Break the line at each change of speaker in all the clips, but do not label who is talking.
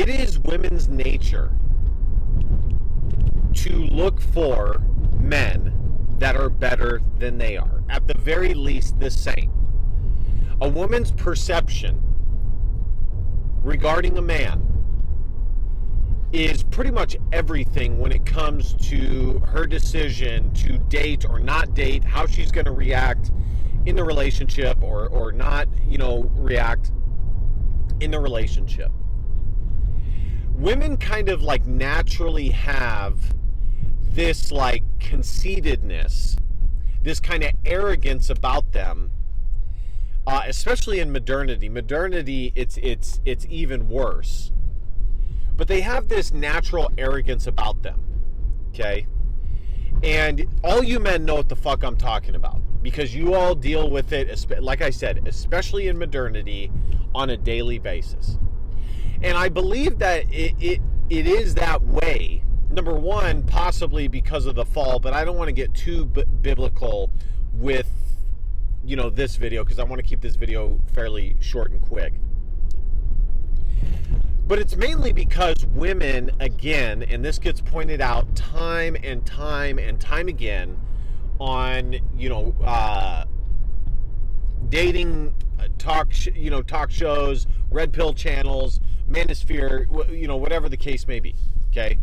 It is women's nature to look for men that are better than they are, at the very least the same. A woman's perception regarding a man is pretty much everything when it comes to her decision to date or not date, how she's going to react in the relationship or not, react in the relationship. Women kind of like naturally have this like conceitedness, this kind of arrogance about them, especially in modernity. Modernity, it's even worse. But they have this natural arrogance about them, okay? And all you men know what the fuck I'm talking about, because you all deal with it, like I said, especially in modernity, on a daily basis. And I believe that it is that way. Number one, possibly because of the fall, but I don't want to get too biblical with, this video, because I want to keep this video fairly short and quick. But it's mainly because women, again, and this gets pointed out time and time and time again on, dating talk shows, red pill channels, manosphere, whatever the case may be, okay?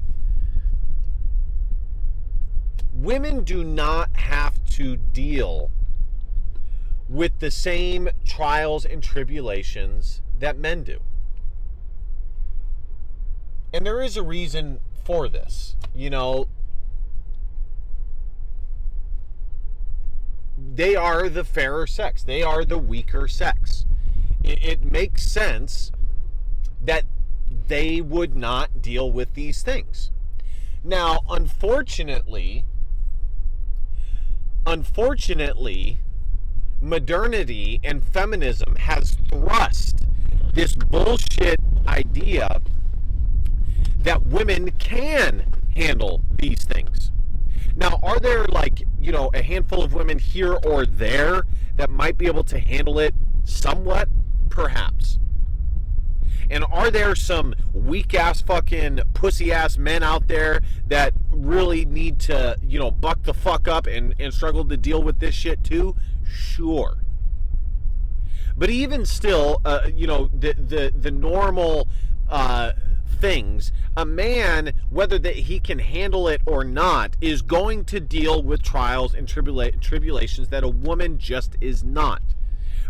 Women do not have to deal with the same trials and tribulations that men do. And there is a reason for this. They are the fairer sex. They are the weaker sex. It makes sense that they would not deal with these things. Now, unfortunately, modernity and feminism has thrust this bullshit idea that women can handle these things. Now, are there a handful of women here or there that might be able to handle it somewhat? Perhaps. And are there some weak-ass fucking pussy-ass men out there that really need to, buck the fuck up and struggle to deal with this shit too? Sure. But even still, the normal things, a man, whether that he can handle it or not, is going to deal with trials and tribulations that a woman just is not.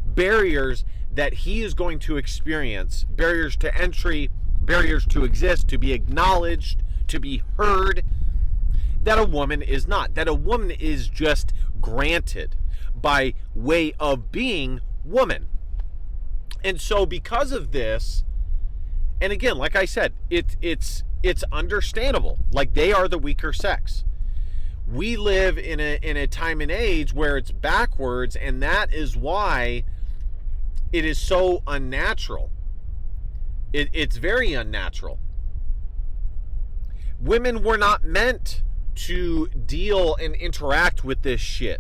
Barriers that he is going to experience, barriers to entry, barriers to exist, to be acknowledged, to be heard, that a woman is not. That a woman is just granted by way of being woman. And so because of this, and again, like I said, it's understandable. Like, they are the weaker sex. We live in a time and age where it's backwards, and that is why it is so unnatural. It's very unnatural. Women were not meant to deal and interact with this shit.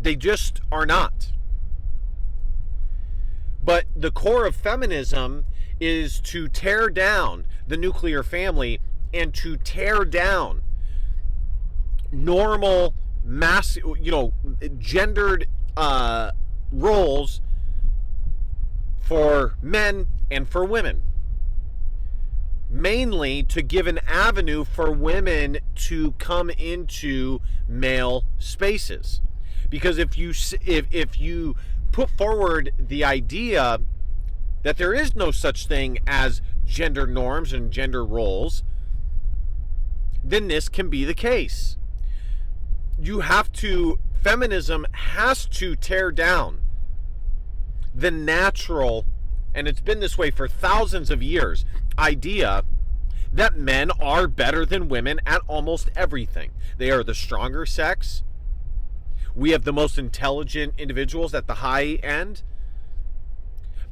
They just are not. But the core of feminism is to tear down the nuclear family and to tear down normal, gendered roles for men and for women. Mainly to give an avenue for women to come into male spaces. Because if you put forward the idea that there is no such thing as gender norms and gender roles, then this can be the case. Feminism has to tear down the natural, and it's been this way for thousands of years, idea that men are better than women at almost everything. They are the stronger sex. We have the most intelligent individuals at the high end.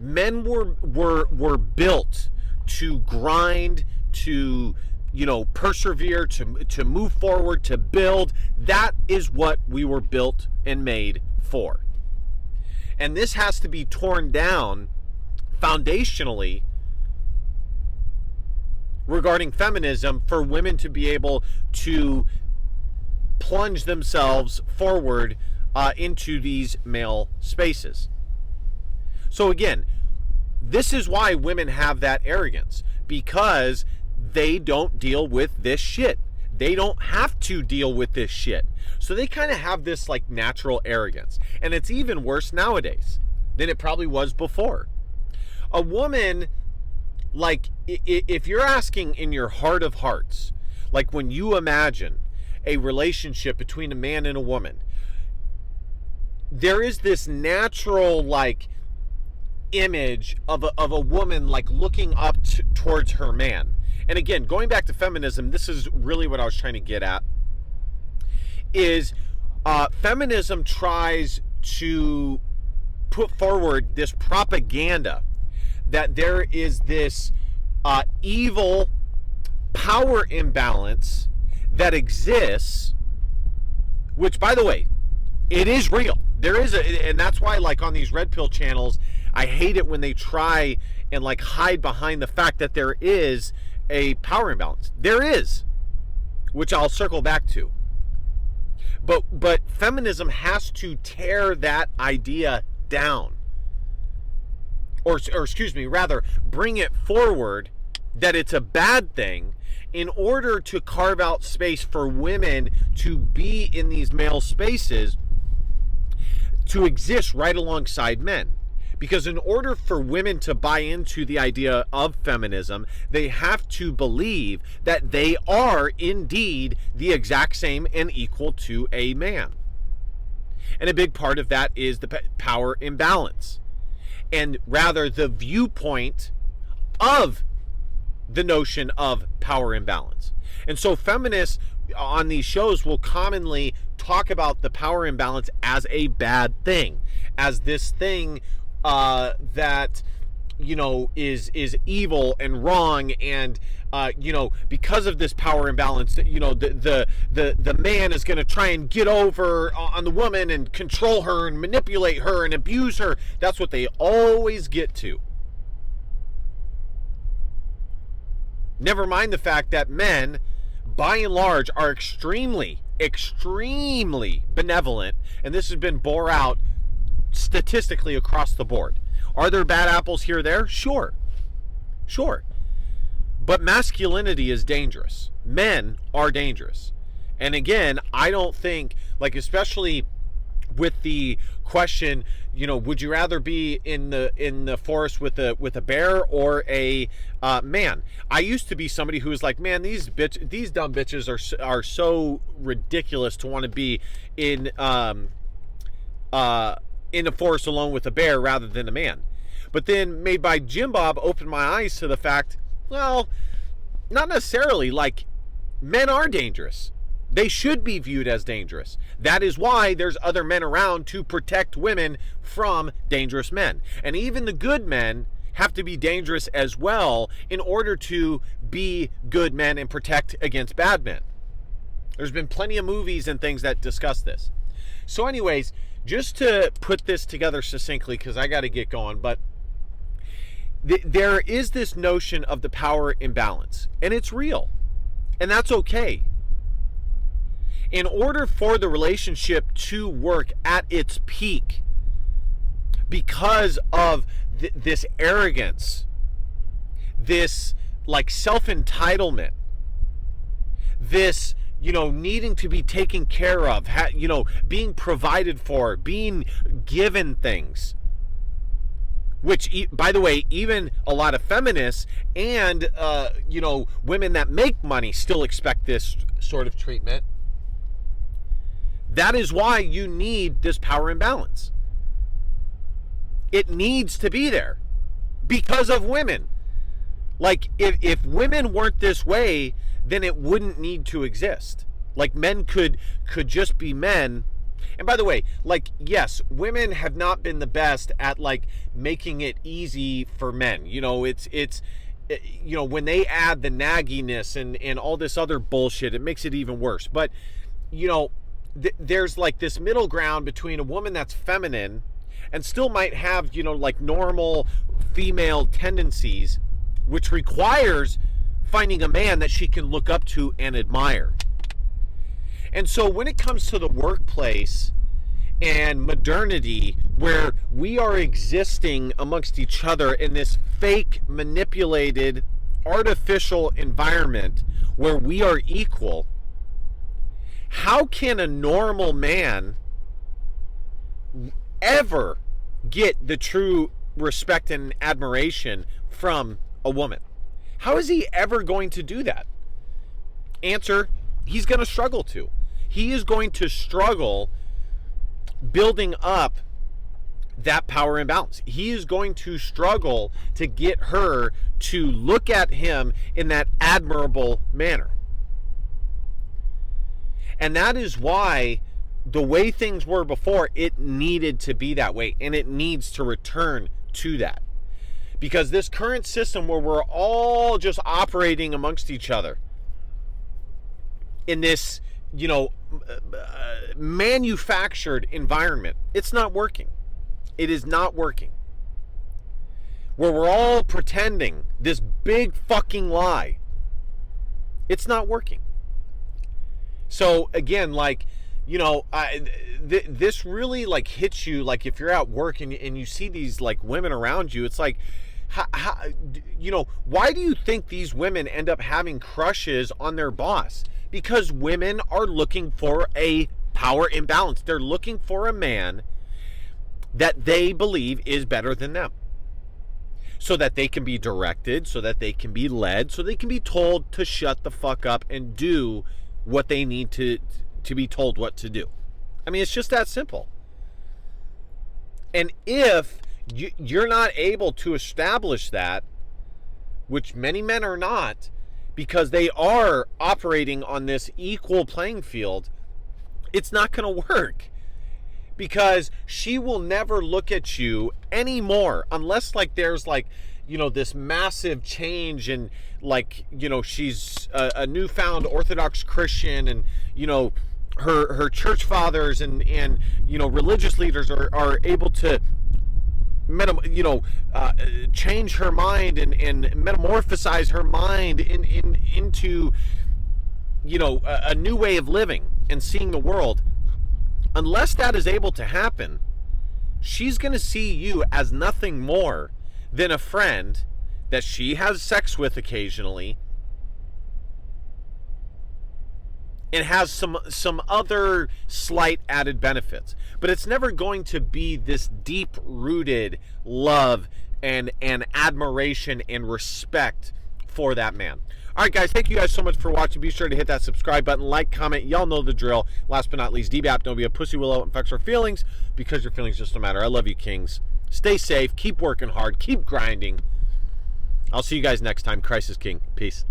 Men were built to grind, to persevere, to move forward, to build. That is what we were built and made for. And this has to be torn down foundationally regarding feminism for women to be able to plunge themselves forward into these male spaces. So again, this is why women have that arrogance, because they don't deal with this shit. They don't have to deal with this shit. So they kind of have this like natural arrogance. And it's even worse nowadays than it probably was before. A woman, like, if you're asking in your heart of hearts, like when you imagine a relationship between a man and a woman, there is this natural like image of a woman like looking up towards her man. And again, going back to feminism, this is really what I was trying to get at, is feminism tries to put forward this propaganda that there is this evil power imbalance that exists, which, by the way, it is real. There is and that's why, like, on these red pill channels, I hate it when they try and like hide behind the fact that there is a power imbalance. There is, which I'll circle back to. But feminism has to tear that idea down. Or excuse me, rather, bring it forward that it's a bad thing in order to carve out space for women to be in these male spaces, to exist right alongside men. Because in order for women to buy into the idea of feminism, they have to believe that they are indeed the exact same and equal to a man. And a big part of that is the power imbalance. And rather the viewpoint of the notion of power imbalance. And so feminists on these shows will commonly talk about the power imbalance as a bad thing, as this thing that, you know, is evil and wrong, and you know, because of this power imbalance, you know, the man is going to try and get over on the woman and control her and manipulate her and abuse her. That's what they always get to. Never mind the fact that men, by and large, are extremely benevolent, and this has been bore out statistically across the board. Are there bad apples here or there? Sure. But masculinity is dangerous. Men are dangerous. And again, I don't think, like, especially with the question, you know, would you rather be in the forest with a bear or a man? I used to be somebody who was like, man, these dumb bitches are so ridiculous to want to be in the forest alone with a bear rather than a man. But then Made by Jim Bob opened my eyes to the fact, well, not necessarily. Like, men are dangerous. They should be viewed as dangerous. That is why there's other men around to protect women from dangerous men. And even the good men have to be dangerous as well in order to be good men and protect against bad men. There's been plenty of movies and things that discuss this. So anyways, just to put this together succinctly, because I got to get going, but there is this notion of the power imbalance, and it's real, and that's okay. In order for the relationship to work at its peak, because of this arrogance, this like self-entitlement, this, you know, needing to be taken care of, you know, being provided for, being given things, which, by the way, even a lot of feminists and, you know, women that make money still expect this sort of treatment. That is why you need this power imbalance. It needs to be there because of women. Like, if women weren't this way, then it wouldn't need to exist. Like, men could just be men. And by the way, like, yes, women have not been the best at like making it easy for men. You know, it's you know, when they add the nagginess and all this other bullshit, it makes it even worse. But, you know, there's like this middle ground between a woman that's feminine and still might have, like normal female tendencies, which requires finding a man that she can look up to and admire. And so when it comes to the workplace and modernity, where we are existing amongst each other in this fake, manipulated, artificial environment where we are equal, how can a normal man ever get the true respect and admiration from a woman? How is he ever going to do that? Answer, he's going to struggle to. He is going to struggle building up that power imbalance. He is going to struggle to get her to look at him in that admirable manner. And that is why the way things were before, it needed to be that way, and it needs to return to that. Because this current system where we're all just operating amongst each other in this, manufactured environment, it's not working. It is not working. Where we're all pretending this big fucking lie. It's not working. So again, this really hits you, if you're at work and you see these women around you. It's like, why do you think these women end up having crushes on their boss? Because women are looking for a power imbalance. They're looking for a man that they believe is better than them, so that they can be directed, so that they can be led, so they can be told to shut the fuck up and do what they need to be told what to do. I mean, it's just that simple. And if you're not able to establish that, which many men are not, because they are operating on this equal playing field, it's not going to work. Because she will never look at you anymore unless there's this massive change and she's a newfound Orthodox Christian, and her church fathers and religious leaders are able to change her mind and metamorphosize her mind into a new way of living and seeing the world. Unless that is able to happen, she's going to see you as nothing more than a friend that she has sex with occasionally and has some other slight added benefits. But it's never going to be this deep-rooted love and admiration and respect for that man. All right, guys, thank you guys so much for watching. Be sure to hit that subscribe button, like, comment. Y'all know the drill. Last but not least, DBAP, don't be a pussy willow. It affects our feelings, because your feelings just don't matter. I love you, kings. Stay safe. Keep working hard. Keep grinding. I'll see you guys next time. Christ is King. Peace.